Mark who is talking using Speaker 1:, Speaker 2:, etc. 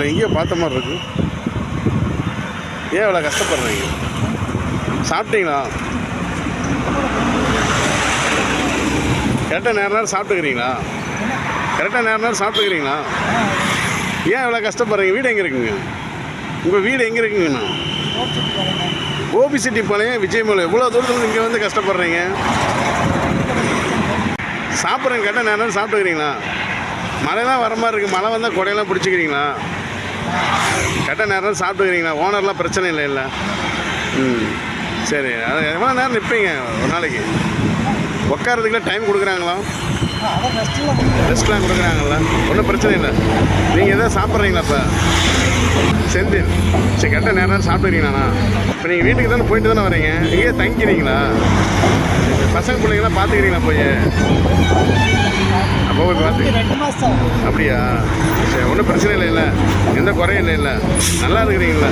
Speaker 1: உங்களை எங்கேயோ பார்த்த மாதிரி இருக்கு. ஏன் இவ்வளோ கஷ்டப்படுறீங்க? சாப்பிட்டீங்களா? கரெக்டாக நேரம் சாப்பிட்டுக்கிறீங்களா? கரெக்டாக நேரம் சாப்பிட்டுக்கிறீங்களா? ஏன் இவ்வளோ கஷ்டப்படுறீங்க? வீடு எங்கே இருக்குங்க? உங்கள் வீடு எங்கே இருக்குங்கண்ணா? கோபிச்செட்டிப்பாளையம் விஜயமலை. இவ்வளோ தூரத்தில் இங்கே வந்து கஷ்டப்படுறீங்க. சாப்பிட்றீங்க, கரெக்டாக நேரம் சாப்பிட்டுக்கிறீங்களா? மழைலாம் வர மாதிரி இருக்குது. மழை வந்தால் கொடையெல்லாம் பிடிச்சிக்கிறீங்களா? கரெக்டாக நேரம் சாப்பிட்டுக்கிறீங்களா? ஓனர்லாம் பிரச்சனை இல்லை. சரி. அது எவ்வளோ நேரம் நிற்பீங்க ஒரு நாளைக்கு? உட்காரதுக்குலாம் டைம் கொடுக்குறாங்களா? ரெஸ்ட்லாம் கொடுக்குறாங்களா? ஒன்றும் பிரச்சனை இல்லை. நீங்கள் எதாவது சாப்பிட்றீங்களா? இப்போ செந்தில் சரி, கரெக்டாக நேரம் சாப்பிட்டுக்கிறீங்களாண்ணா? இப்போ நீங்கள் வீட்டுக்கு தானே போயிட்டு தானே வரீங்க? எங்கேயே தங்கிக்கிறீங்களா? பசங்க பிள்ளைங்களாம் பார்த்துக்கிறீங்களா? போய் அப்போ போய் பார்த்து அப்படியா? சரி, ஒன்றும் பிரச்சனை இல்லை. எந்த குறையும் இல்லை. நல்லா இருக்கிறீங்களா?